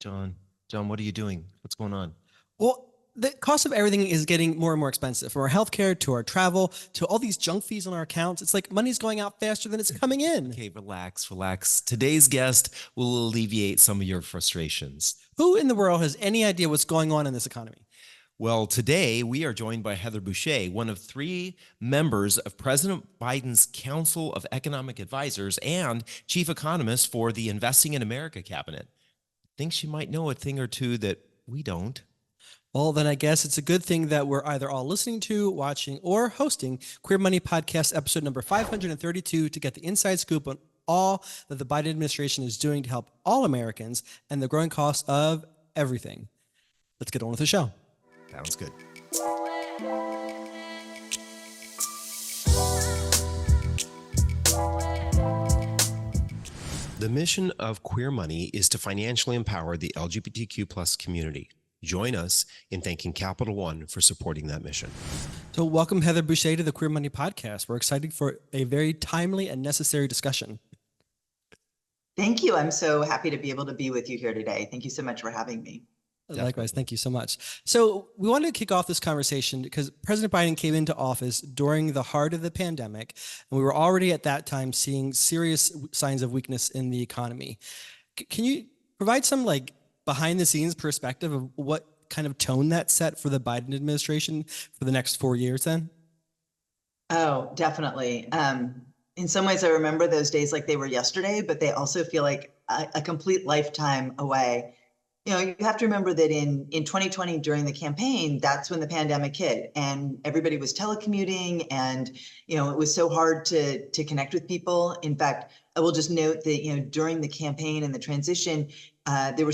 John, what are you doing? What's going on? Well, the cost of everything is getting more and more expensive, from our healthcare to our travel to all these junk fees on our accounts. It's like money's going out faster than it's coming in. Okay, relax. Today's guest will alleviate some of your frustrations. Who in the world has any idea what's going on in this economy? Well, today we are joined by Heather Boushey, one of 3 members of President Biden's Council of Economic Advisors and chief economist for the Investing in America cabinet. I think she might know a thing or two that we don't. Well, then I guess it's a good thing that we're either all listening to, watching, or hosting Queer Money Podcast episode number 532 to get the inside scoop on all that the Biden administration is doing to help all Americans and the growing cost of everything. Let's get on with the show. Sounds good. The mission of Queer Money is to financially empower the LGBTQ plus community. Join us in thanking Capital One for supporting that mission. So welcome Heather Boushey to the Queer Money Podcast. We're excited for a very timely and necessary discussion. Thank you. I'm so happy to be able to be with you here today. Thank you so much for having me. Definitely. Likewise. Thank you so much. So we wanted to kick off this conversation because President Biden came into office during the heart of the pandemic, and we were already at that time seeing serious signs of weakness in the economy. Can you provide some behind the scenes perspective of what kind of tone that set for the Biden administration for the next 4 years then? Oh, definitely. In some ways, I remember those days like they were yesterday, but they also feel like a complete lifetime away. You know, you have to remember that in 2020 during the campaign, that's when the pandemic hit and everybody was telecommuting and, you know, it was so hard to connect with people. In fact, I will just note that, you know, during the campaign and the transition, it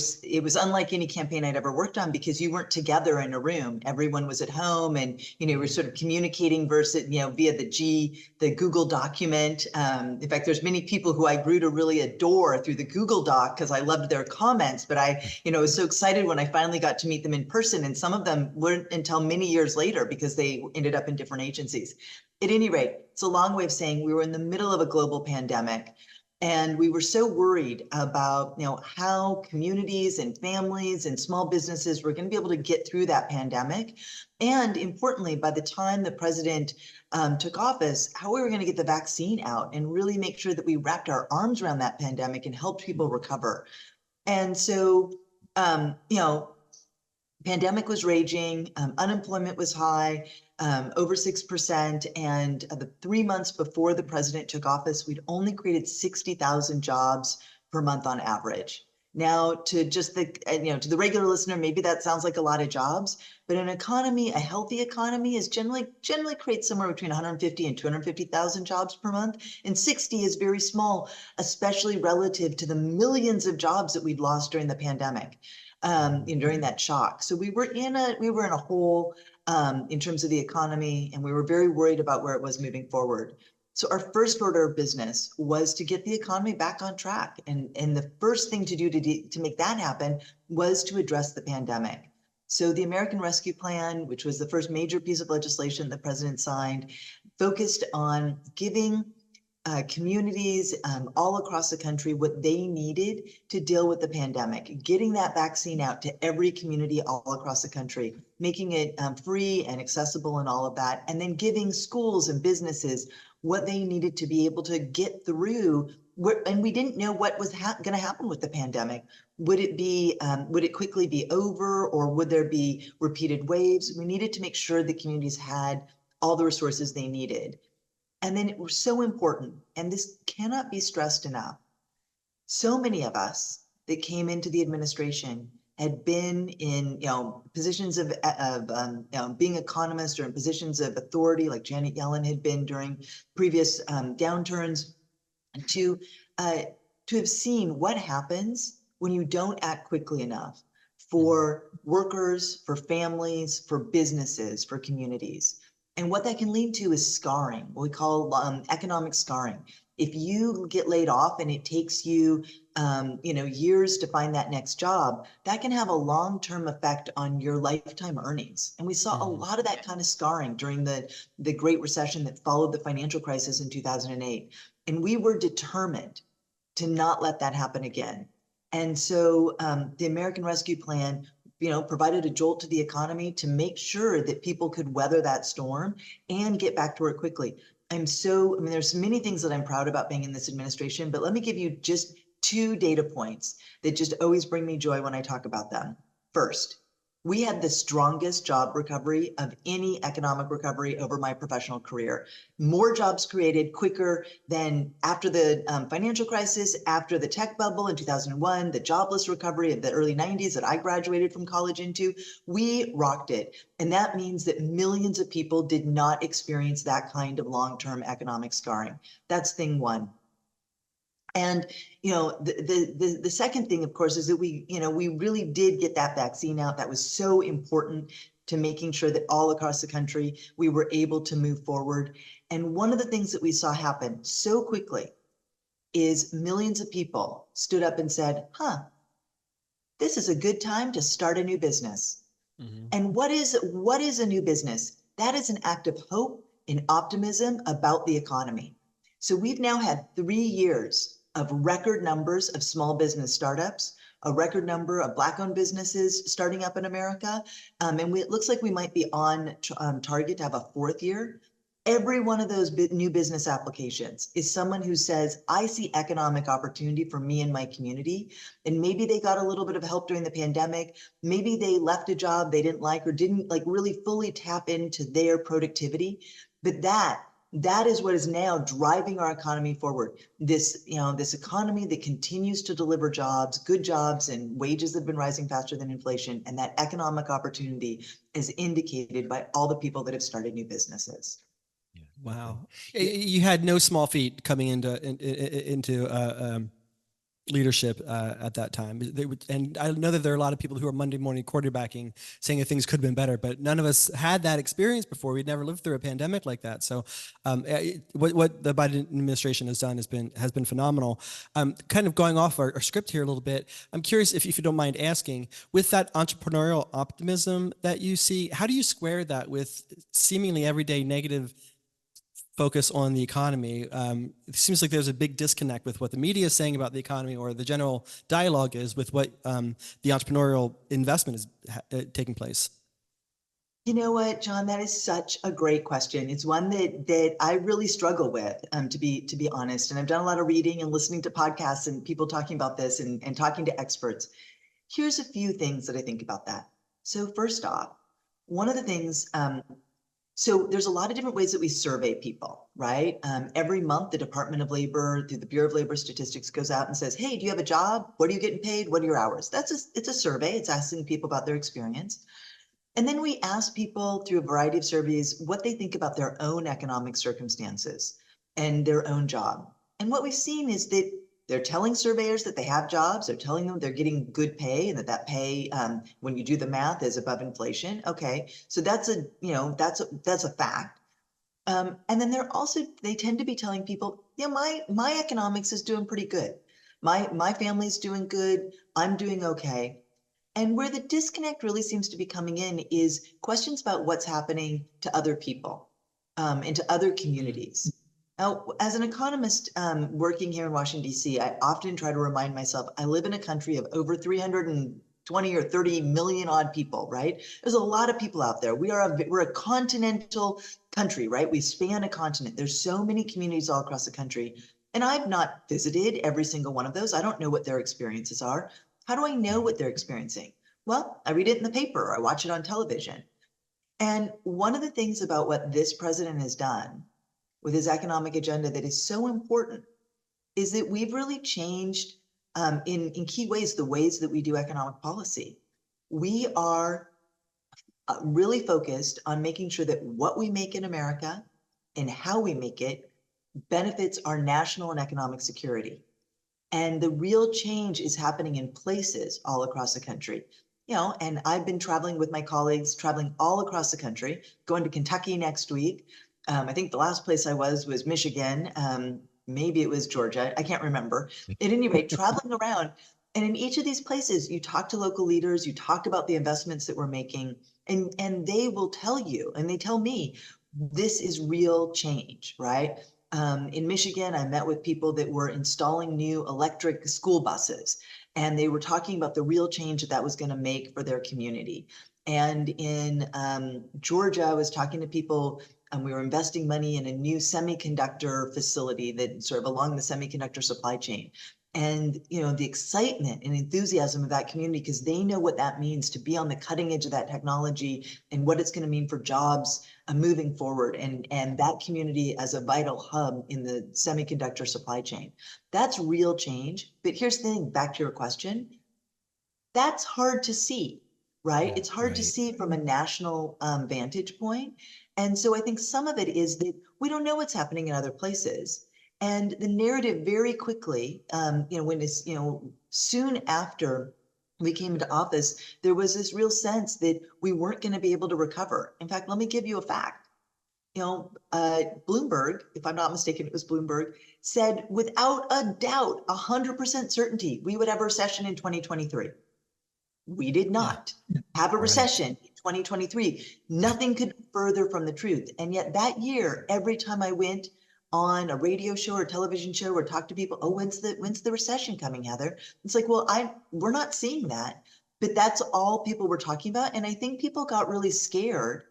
was unlike any campaign I'd ever worked on because you weren't together in a room. Everyone was at home and, you know, we're sort of communicating versus, you know, via the Google document. In fact, there's many people who I grew to really adore through the Google Doc because I loved their comments, but I, you know, was so excited when I finally got to meet them in person. And some of them weren't until many years later because they ended up in different agencies. At any rate, it's a long way of saying we were in the middle of a global pandemic. And we were so worried about, you know, how communities and families and small businesses were going to be able to get through that pandemic. And importantly, by the time the president took office, how we were going to get the vaccine out and really make sure that we wrapped our arms around that pandemic and helped people recover. And so, you know, pandemic was raging, unemployment was high, over 6%. And the 3 months before the president took office, we'd only created 60,000 jobs per month on average. Now, to just to the regular listener, maybe that sounds like a lot of jobs, but an economy, a healthy economy, is generally creates somewhere between 150 and 250,000 jobs per month, and 60 is very small, especially relative to the millions of jobs that we'd lost during the pandemic. During that shock. So we were in a hole in terms of the economy, and we were very worried about where it was moving forward. So our first order of business was to get the economy back on track. And the first thing to do to make that happen was to address the pandemic. So the American Rescue Plan, which was the first major piece of legislation the president signed, focused on giving communities all across the country what they needed to deal with the pandemic, getting that vaccine out to every community all across the country, making it free and accessible and all of that, and then giving schools and businesses what they needed to be able to get through. And we didn't know what was going to happen with the pandemic. Would it quickly be over, or would there be repeated waves? We needed to make sure the communities had all the resources they needed. And then it was so important, and this cannot be stressed enough. So many of us that came into the administration had been in, positions of being economists or in positions of authority, like Janet Yellen had been during previous downturns, to have seen what happens when you don't act quickly enough for workers, for families, for businesses, for communities. And what that can lead to is scarring, what we call economic scarring. If you get laid off and it takes you, years to find that next job, that can have a long-term effect on your lifetime earnings. And we saw a lot of that kind of scarring during the Great Recession that followed the financial crisis in 2008. And we were determined to not let that happen again. And so the American Rescue Plan, provided a jolt to the economy to make sure that people could weather that storm and get back to work quickly. There's many things that I'm proud about being in this administration, but let me give you just 2 data points that just always bring me joy when I talk about them. First, we had the strongest job recovery of any economic recovery over my professional career. More jobs created quicker than after the financial crisis, after the tech bubble in 2001, the jobless recovery of the early 90s that I graduated from college into. We rocked it. And that means that millions of people did not experience that kind of long-term economic scarring. That's thing one. And the second thing, of course, is that we really did get that vaccine out. That was so important to making sure that all across the country we were able to move forward. And one of the things that we saw happen so quickly is millions of people stood up and said, this is a good time to start a new business. Mm-hmm. And what is a new business? That is an act of hope and optimism about the economy. So we've now had 3 years of record numbers of small business startups, a record number of Black-owned businesses starting up in America. It looks like we might be on target to have a 4th year. Every one of those new business applications is someone who says, I see economic opportunity for me and my community. And maybe they got a little bit of help during the pandemic. Maybe they left a job they didn't like or didn't really fully tap into their productivity. But that is what is now driving our economy forward. This economy that continues to deliver jobs, good jobs, and wages that have been rising faster than inflation. And that economic opportunity is indicated by all the people that have started new businesses. Wow. You had no small feat coming into leadership at that time. And I know that there are a lot of people who are Monday morning quarterbacking saying that things could have been better, but none of us had that experience before. We'd never lived through a pandemic like that. So what the Biden administration has done has been phenomenal. Kind of going off our script here a little bit, I'm curious if you don't mind asking, with that entrepreneurial optimism that you see, how do you square that with seemingly everyday negative focus on the economy? It seems like there's a big disconnect with what the media is saying about the economy, or the general dialogue is, with what the entrepreneurial investment is taking place. You know what, John, that is such a great question. It's one that I really struggle with, to be honest. And I've done a lot of reading and listening to podcasts and people talking about this and talking to experts. Here's a few things that I think about that. So first off, one of the things, so there's a lot of different ways that we survey people, right? Every month, the Department of Labor, through the Bureau of Labor Statistics, goes out and says, hey, do you have a job? What are you getting paid? What are your hours? It's a survey. It's asking people about their experience. And then we ask people through a variety of surveys what they think about their own economic circumstances and their own job. And what we've seen is that they're telling surveyors that they have jobs. They're telling them they're getting good pay, and that pay, when you do the math, is above inflation. Okay, so that's a fact. And then they tend to be telling people, my economics is doing pretty good. My family's doing good. I'm doing okay. And where the disconnect really seems to be coming in is questions about what's happening to other people, and to other communities. Now, as an economist working here in Washington, D.C., I often try to remind myself I live in a country of over 320 or 30 million odd people, right? There's a lot of people out there. We're a continental country, right? We span a continent. There's so many communities all across the country. And I've not visited every single one of those. I don't know what their experiences are. How do I know what they're experiencing? Well, I read it in the paper, or I watch it on television. And one of the things about what this president has done with his economic agenda that is so important is that we've really changed, in key ways, the ways that we do economic policy. We are really focused on making sure that what we make in America and how we make it benefits our national and economic security. And the real change is happening in places all across the country. And I've been traveling with my colleagues, traveling all across the country, going to Kentucky next week. I think the last place I was Michigan. Maybe it was Georgia. I can't remember. At any rate, traveling around. And in each of these places, you talk to local leaders, you talk about the investments that we're making, and they will tell you, and they tell me, this is real change, right? In Michigan, I met with people that were installing new electric school buses. And they were talking about the real change that was going to make for their community. And in Georgia, I was talking to people, and we were investing money in a new semiconductor facility that sort of along the semiconductor supply chain. And the excitement and enthusiasm of that community, because they know what that means to be on the cutting edge of that technology and what it's going to mean for jobs moving forward, and that community as a vital hub in the semiconductor supply chain. That's real change. But here's the thing, back to your question, that's hard to see, right? It's hard to see from a national vantage point. And so I think some of it is that we don't know what's happening in other places. And the narrative very quickly, when it's, soon after we came into office, there was this real sense that we weren't going to be able to recover. In fact, let me give you a fact. Bloomberg, if I'm not mistaken, it was Bloomberg, said without a doubt, 100% certainty, we would have a recession in 2023. We did not have a recession in 2023. Nothing could be further from the truth. And yet that year, every time I went on a radio show or television show or talked to people, oh, when's the recession coming, Heather? It's like, well, we're not seeing that, but that's all people were talking about. And I think people got really scared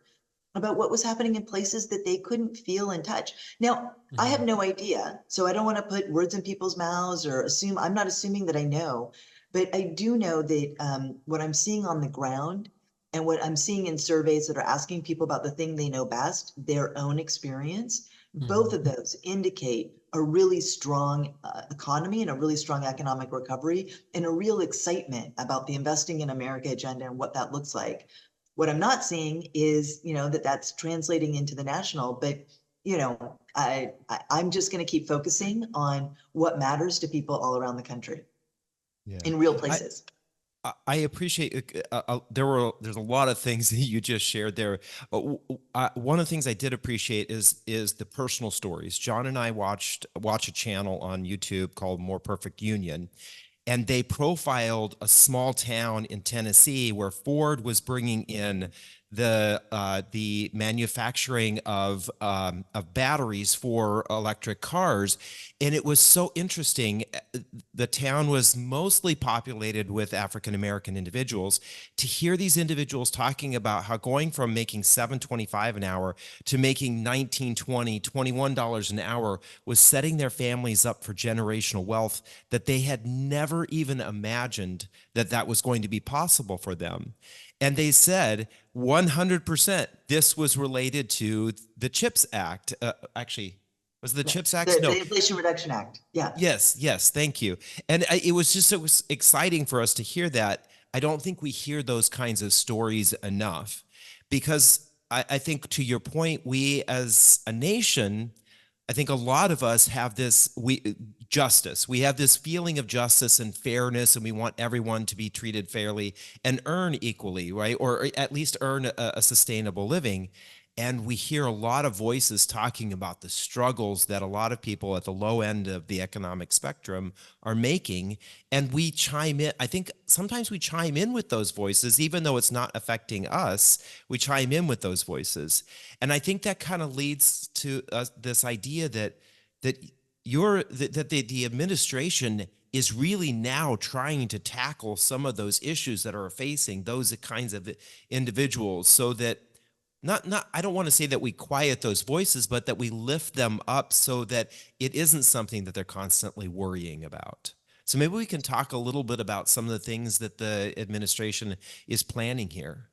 about what was happening in places that they couldn't feel and touch. Now, I have no idea, so I don't want to put words in people's mouths or assume. I'm not assuming that I know, but I do know that what I'm seeing on the ground and what I'm seeing in surveys that are asking people about the thing they know best, their own experience, both of those indicate a really strong economy and a really strong economic recovery and a real excitement about the Investing in America agenda and what that looks like. What I'm not seeing is, that's translating into the national, but, I'm just going to keep focusing on what matters to people all around the country in real places. I appreciate there's a lot of things that you just shared there. One of the things I did appreciate is the personal stories. John and I watch a channel on YouTube called More Perfect Union, and they profiled a small town in Tennessee where Ford was bringing in the manufacturing of batteries for electric cars. And it was so interesting. The town was mostly populated with African-American individuals. To hear these individuals talking about how going from making $7.25 an hour to making $19, $20, $21 an hour was setting their families up for generational wealth that they had never even imagined that was going to be possible for them. And they said 100% this was related to the CHIPS Act. Actually, was the CHIPS Act? No. The Inflation Reduction Act. Yeah. Yes. Thank you. And it was exciting for us to hear that. I don't think we hear those kinds of stories enough, because I think, to your point, we as a nation, I think a lot of us have this justice. We have this feeling of justice and fairness, and we want everyone to be treated fairly and earn equally, right? Or at least earn a sustainable living. And we hear a lot of voices talking about the struggles that a lot of people at the low end of the economic spectrum are making. And we chime in. I think sometimes we chime in with those voices, even though it's not affecting us. We chime in with those voices. And I think that kind of leads to this idea that the administration is really now trying to tackle some of those issues that are facing those kinds of individuals, so that I don't want to say that we quiet those voices, but that we lift them up so that it isn't something that they're constantly worrying about. So maybe we can talk a little bit about some of the things that the administration is planning here.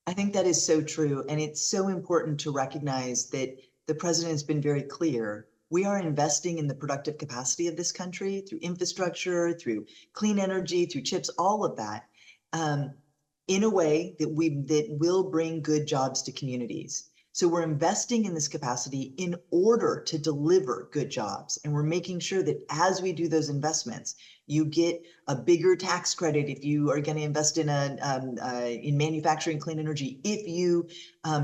I think that is so true. And it's so important to recognize that the president has been very clear. We are investing in the productive capacity of this country through infrastructure, through clean energy, through chips, all of that, in a way that will bring good jobs to communities. So we're investing in this capacity in order to deliver good jobs. And we're making sure that as we do those investments, you get a bigger tax credit if you are going to invest in in manufacturing clean energy. If you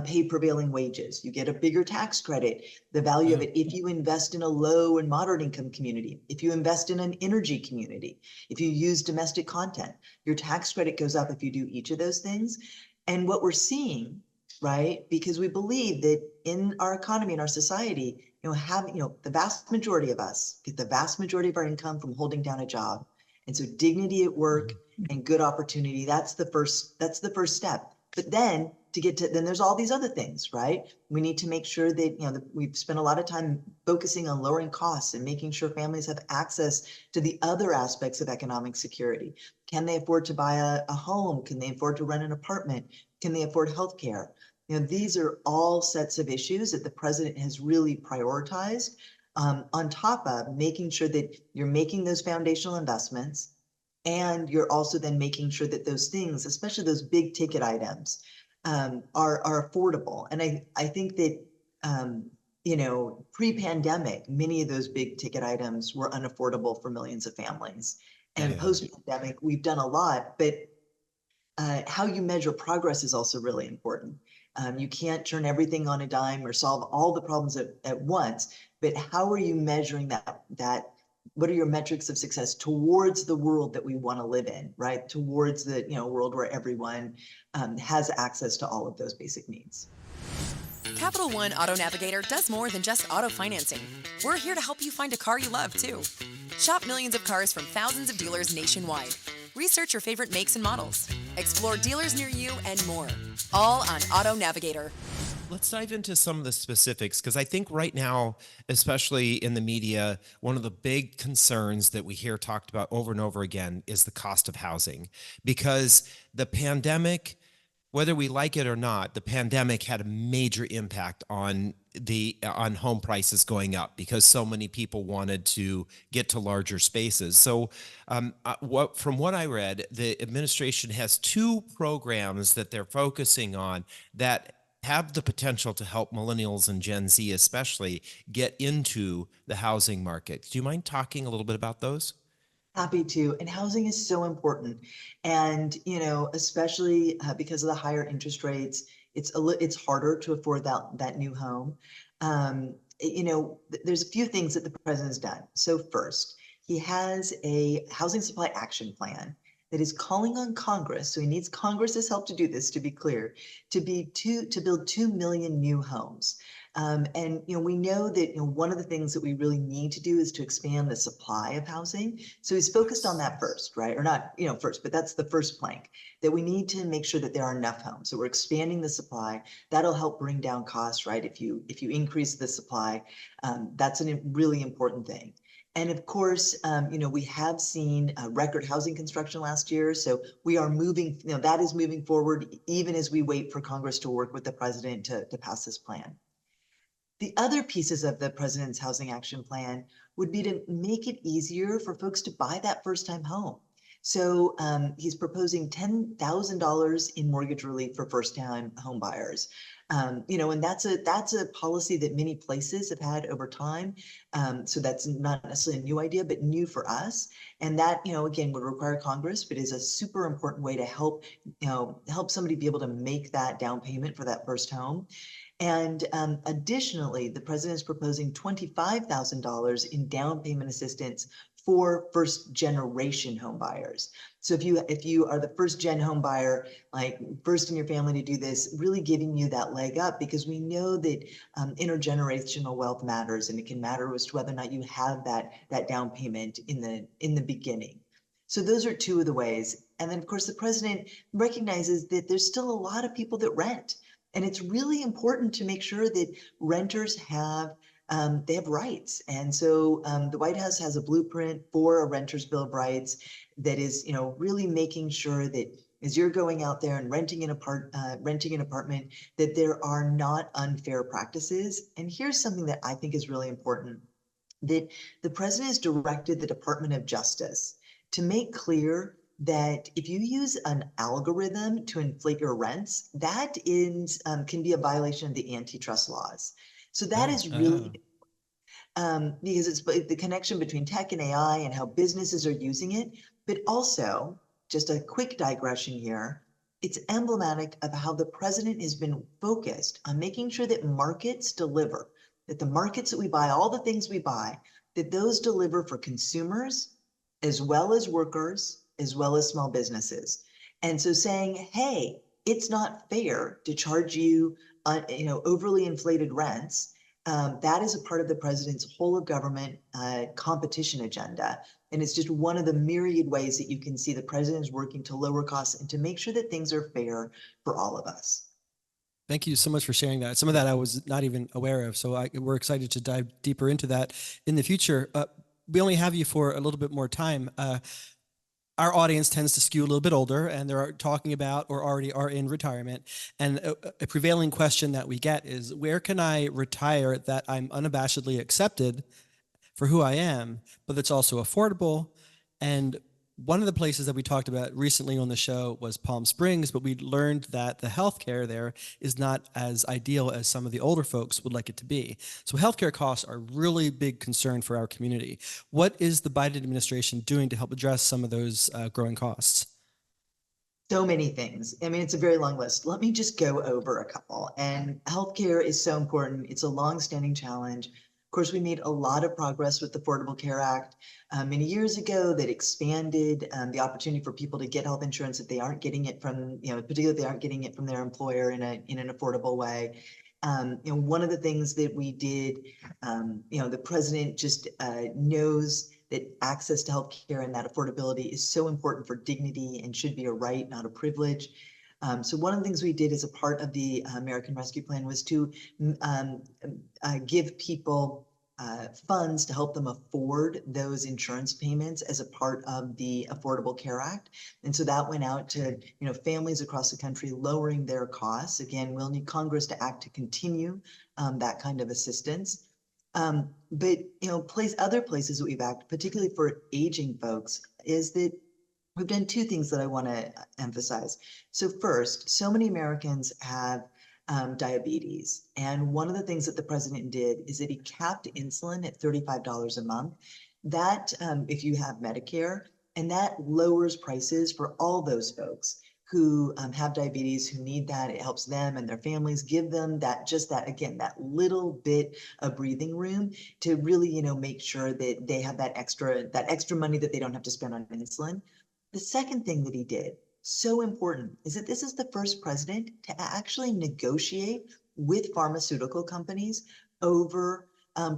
pay prevailing wages, you get a bigger tax credit. The value of it, if you invest in a low and moderate income community, if you invest in an energy community, if you use domestic content, your tax credit goes up if you do each of those things. And what we're seeing, right, because we believe that in our economy, in our society, the vast majority of us get the vast majority of our income from holding down a job. And so dignity at work and good opportunity, that's the first step. But then then there's all these other things, right? We need to make sure that, we've spent a lot of time focusing on lowering costs and making sure families have access to the other aspects of economic security. Can they afford to buy a home? Can they afford to rent an apartment? Can they afford healthcare? These are all sets of issues that the president has really prioritized, on top of making sure that you're making those foundational investments, and you're also then making sure that those things, especially those big ticket items, are affordable. And I think that, pre-pandemic, many of those big ticket items were unaffordable for millions of families. And post-pandemic, we've done a lot, but how you measure progress is also really important. You can't turn everything on a dime or solve all the problems at once, but how are you measuring that? What are your metrics of success towards the world that we want to live in, right? Towards the world where everyone has access to all of those basic needs. Capital One Auto Navigator does more than just auto financing. We're here to help you find a car you love, too. Shop millions of cars from thousands of dealers nationwide. Research your favorite makes and models. Explore dealers near you and more. All on Auto Navigator. Let's dive into some of the specifics, because I think right now, especially in the media, one of the big concerns that we hear talked about over and over again is the cost of housing. Because the pandemic, whether we like it or not, the pandemic had a major impact on home prices going up, because so many people wanted to get to larger spaces. So from what I read, the administration has two programs that they're focusing on that have the potential to help millennials and Gen Z especially get into the housing market. Do you mind talking a little bit about those? Happy to. And housing is so important. And, especially because of the higher interest rates, it's harder to afford that new home. There's a few things that the president has done. So first, he has a housing supply action plan that is calling on Congress. So he needs Congress's help to do this, to be clear, to build 2 million new homes. And we know that one of the things that we really need to do is to expand the supply of housing. So he's focused on that first, right? Or not, first, but that's the first plank, that we need to make sure that there are enough homes. So we're expanding the supply. That'll help bring down costs, right? If you increase the supply, that's a really important thing. And of course, we have seen record housing construction last year. So we are moving, that is moving forward, even as we wait for Congress to work with the president to pass this plan. The other pieces of the president's housing action plan would be to make it easier for folks to buy that first-time home. So he's proposing $10,000 in mortgage relief for first-time home buyers. And that's a policy that many places have had over time. So that's not necessarily a new idea, but new for us. And that, again, would require Congress, but is a super important way to help somebody be able to make that down payment for that first home. And additionally, the president is proposing $25,000 in down payment assistance for first generation home buyers. So if you are the first gen home buyer, like first in your family to do this, really giving you that leg up, because we know that intergenerational wealth matters, and it can matter as to whether or not you have that down payment in the beginning. So those are two of the ways. And then of course the president recognizes that there's still a lot of people that rent. And it's really important to make sure that renters have they have rights. And so the White House has a blueprint for a renter's bill of rights that is, really making sure that as you're going out there and renting an apartment, that there are not unfair practices. And here's something that I think is really important, that the president has directed the Department of Justice to make clear that if you use an algorithm to inflate your rents, that can be a violation of the antitrust laws. So that is really because it's the connection between tech and AI and how businesses are using it, but also, just a quick digression here, it's emblematic of how the president has been focused on making sure that markets deliver, that the markets that we buy, all the things we buy, that those deliver for consumers as well as workers, as well as small businesses. And so saying, hey, it's not fair to charge you, overly inflated rents. That is a part of the president's whole of government competition agenda. And it's just one of the myriad ways that you can see the president is working to lower costs and to make sure that things are fair for all of us. Thank you so much for sharing that. Some of that I was not even aware of. So we're excited to dive deeper into that in the future. We only have you for a little bit more time. Our audience tends to skew a little bit older, and they're talking about or already are in retirement. And a prevailing question that we get is, where can I retire that I'm unabashedly accepted for who I am, but that's also affordable? And one of the places that we talked about recently on the show was Palm Springs, but we learned that the healthcare there is not as ideal as some of the older folks would like it to be. So healthcare costs are a really big concern for our community. What is the Biden administration doing to help address some of those growing costs? So many things. I mean, it's a very long list. Let me just go over a couple. And healthcare is so important. It's a long-standing challenge. Of course, we made a lot of progress with the Affordable Care Act many years ago that expanded the opportunity for people to get health insurance if they aren't getting it from, particularly if they aren't getting it from their employer in an affordable way. One of the things that we did, the president just knows that access to healthcare and that affordability is so important for dignity and should be a right, not a privilege. So one of the things we did as a part of the American Rescue Plan was to give people funds to help them afford those insurance payments as a part of the Affordable Care Act. And so that went out to families across the country, lowering their costs. Again, we'll need Congress to act to continue that kind of assistance. But other places that we've acted, particularly for aging folks, is that we've done two things that I want to emphasize. So first, so many Americans have diabetes. And one of the things that the president did is that he capped insulin at $35 a month. That, if you have Medicare, and that lowers prices for all those folks who have diabetes, who need that. It helps them and their families, give them that little bit of breathing room to really, make sure that they have that extra money that they don't have to spend on insulin. The second thing that he did, so important, is that this is the first president to actually negotiate with pharmaceutical companies over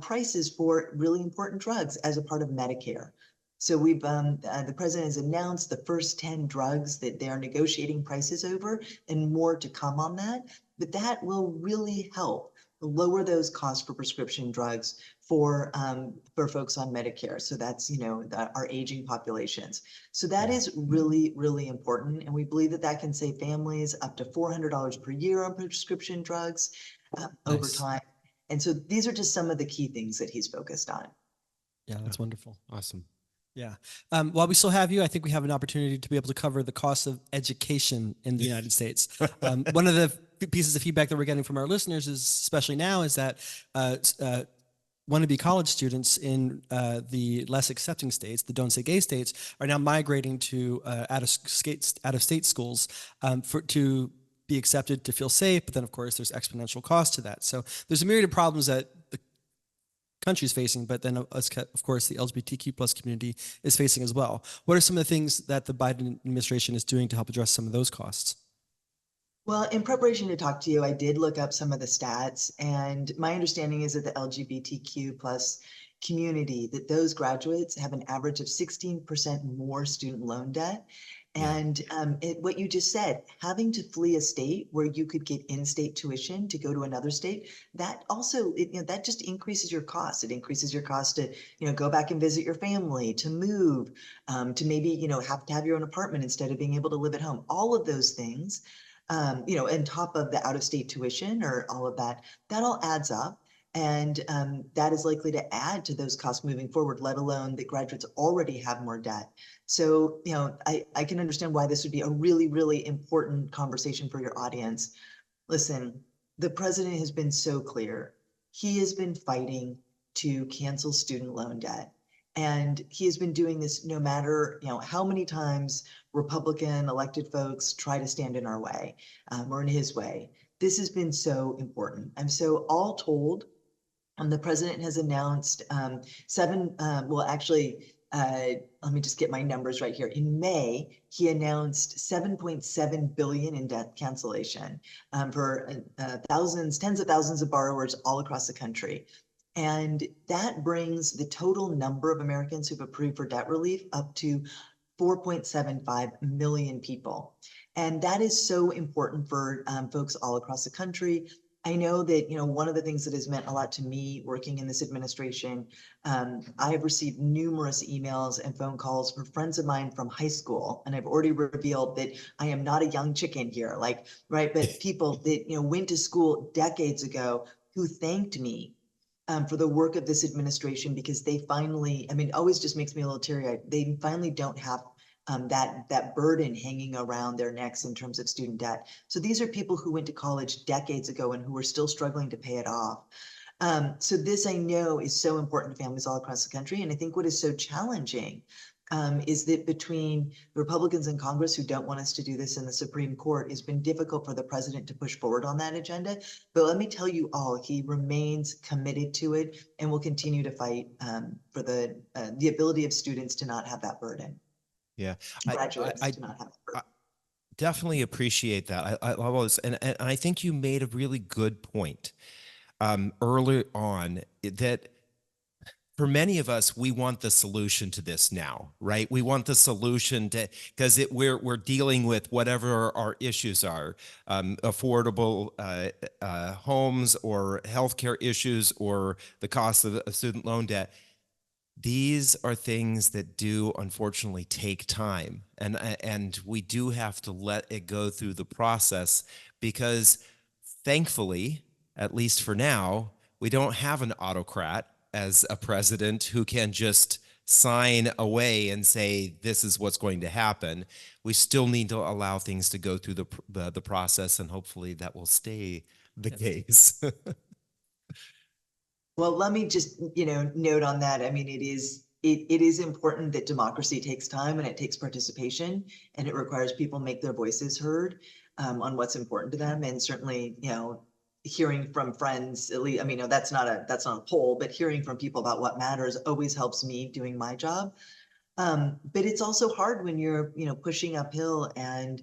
prices for really important drugs as a part of Medicare. So the president has announced the first 10 drugs that they are negotiating prices over, and more to come on that. But that will really help lower those costs for prescription drugs for folks on Medicare. So that's our aging populations. So that is really, really important, and we believe that can save families up to $400 per year on prescription drugs over time. And so these are just some of the key things that he's focused on. Yeah, that's wonderful. Awesome. Yeah. While we still have you, I think we have an opportunity to be able to cover the cost of education in the United States. One of the pieces of feedback that we're getting from our listeners is, especially now, is that wannabe college students in the less accepting states, the don't say gay states, are now migrating to out-of-state schools to be accepted, to feel safe. But then, of course, there's exponential cost to that. So there's a myriad of problems that the country's facing, but then, of course, the LGBTQ plus community is facing as well. What are some of the things that the Biden administration is doing to help address some of those costs? Well, in preparation to talk to you, I did look up some of the stats, and my understanding is that the LGBTQ plus community, that those graduates have an average of 16% more student loan debt. And what you just said, having to flee a state where you could get in-state tuition to go to another state, that also, that just increases your costs. It increases your cost to, go back and visit your family, to move, to maybe, have to have your own apartment instead of being able to live at home. All of those things, on top of the out-of-state tuition or all of that, that all adds up. And that is likely to add to those costs moving forward, let alone that graduates already have more debt. So, I can understand why this would be a really, really important conversation for your audience. Listen, the president has been so clear. He has been fighting to cancel student loan debt. And he has been doing this no matter, how many times Republican elected folks try to stand in our way or in his way. This has been so important. And so all told, the president has announced let me just get my numbers right here. In May, he announced $7.7 billion in debt cancellation for tens of thousands of borrowers all across the country. And that brings the total number of Americans who've approved for debt relief up to 4.75 million people. And that is so important for folks all across the country. I know that, one of the things that has meant a lot to me working in this administration, I have received numerous emails and phone calls from friends of mine from high school. And I've already revealed that I am not a young chicken here, right? But people that, went to school decades ago who thanked me for the work of this administration, because they finally, it always just makes me a little teary-eyed. They finally don't have that burden hanging around their necks in terms of student debt. So these are people who went to college decades ago and who are still struggling to pay it off. So this, I know, is so important to families all across the country. And I think what is so challenging is that between the Republicans in Congress who don't want us to do this in the Supreme Court, it's been difficult for the president to push forward on that agenda. But let me tell you all, he remains committed to it and will continue to fight for the ability of students to not have that burden. Yeah, Graduates to not have that burden. definitely appreciate that. I always, and I think you made a really good point early on that for many of us, we want the solution to this now, right? We want the solution to, because we're dealing with whatever our issues are, affordable homes or healthcare issues or the cost of student loan debt. These are things that do unfortunately take time, and we do have to let it go through the process, because thankfully, at least for now, we don't have an autocrat as a president who can just sign away and say this is what's going to happen. We still need to allow things to go through the process, and hopefully that will stay the case. Well, let me just, note on that. It is important that democracy takes time and it takes participation, and it requires people make their voices heard on what's important to them. And certainly, hearing from friends, at least, that's not a poll, but hearing from people about what matters always helps me doing my job. But it's also hard when you're, pushing uphill and,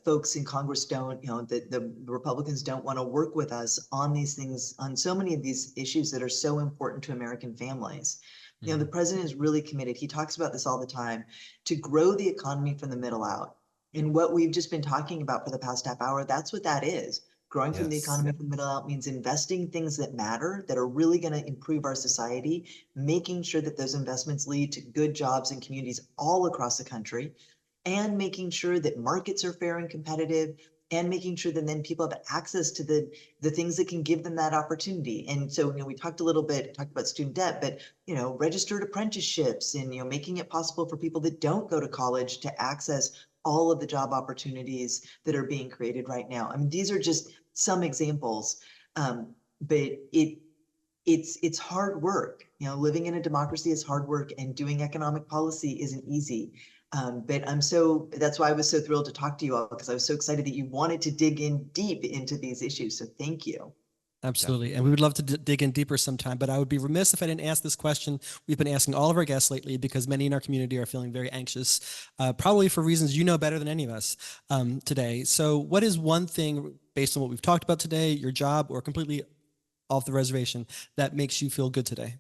folks in Congress don't, the Republicans don't want to work with us on these things, on so many of these issues that are so important to American families. The president is really committed. He talks about this all the time, to grow the economy from the middle out. And what we've just been talking about for the past half hour, that's what that is. Growing from the economy from the middle out means investing things that matter, that are really going to improve our society, making sure that those investments lead to good jobs in communities all across the country, and making sure that markets are fair and competitive, and making sure that then people have access to the things that can give them that opportunity. And so, we talked about student debt, but, registered apprenticeships and, making it possible for people that don't go to college to access all of the job opportunities that are being created right now. These are just some examples, but it's hard work. Living in a democracy is hard work, and doing economic policy isn't easy. But that's why I was so thrilled to talk to you all, because I was so excited that you wanted to dig in deep into these issues. So thank you. Absolutely. And we would love to dig in deeper sometime, but I would be remiss if I didn't ask this question. We've been asking all of our guests lately because many in our community are feeling very anxious, probably for reasons you know better than any of us today. So what is one thing, based on what we've talked about today, your job, or completely off the reservation, that makes you feel good today?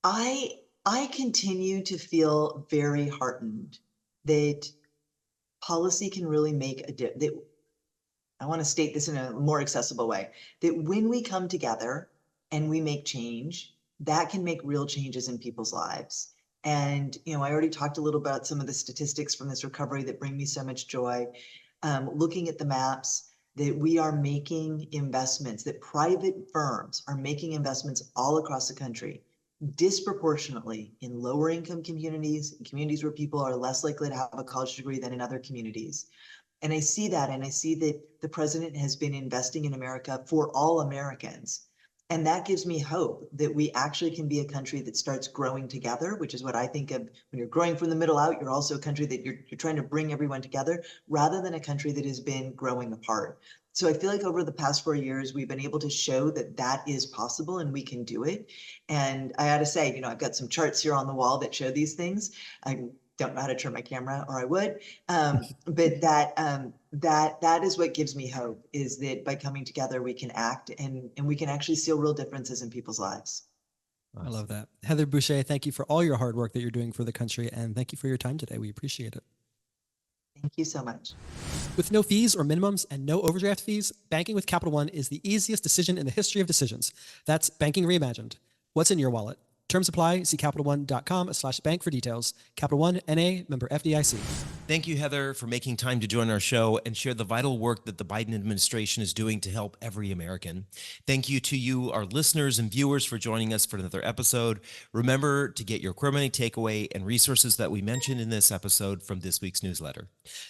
I continue to feel very heartened that policy can really make a difference. I want to state this in a more accessible way, that when we come together and we make change, that can make real changes in people's lives. And, I already talked a little about some of the statistics from this recovery that bring me so much joy. Looking at the maps, that we are making investments, that private firms are making investments all across the country, disproportionately in lower income communities, communities where people are less likely to have a college degree than in other communities. And I see that, and I see that the president has been investing in America for all Americans. And that gives me hope that we actually can be a country that starts growing together, which is what I think of when you're growing from the middle out. You're also a country that you're trying to bring everyone together, rather than a country that has been growing apart. So I feel like over the past 4 years, we've been able to show that that is possible and we can do it. And I got to say, I've got some charts here on the wall that show these things. don't know how to turn my camera, or I would. But that is what gives me hope, is that by coming together, we can act and we can actually see real differences in people's lives. I love that. Heather Boushey, thank you for all your hard work that you're doing for the country, and thank you for your time today. We appreciate it. Thank you so much. With no fees or minimums and no overdraft fees, banking with Capital One is the easiest decision in the history of decisions. That's banking reimagined. What's in your wallet? Terms apply. See CapitalOne.com/bank for details. Capital One, N.A., member FDIC. Thank you, Heather, for making time to join our show and share the vital work that the Biden administration is doing to help every American. Thank you to you, our listeners and viewers, for joining us for another episode. Remember to get your Core Money takeaway and resources that we mentioned in this episode from this week's newsletter.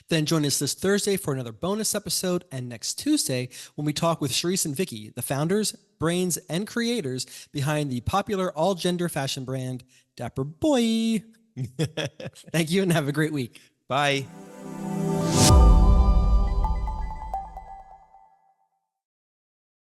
Then join us this Thursday for another bonus episode, and next Tuesday when we talk with Sharice and Vicky, the founders, brains, and creators behind the popular all-gender fashion brand Dapper Boy. Thank you and have a great week. Bye.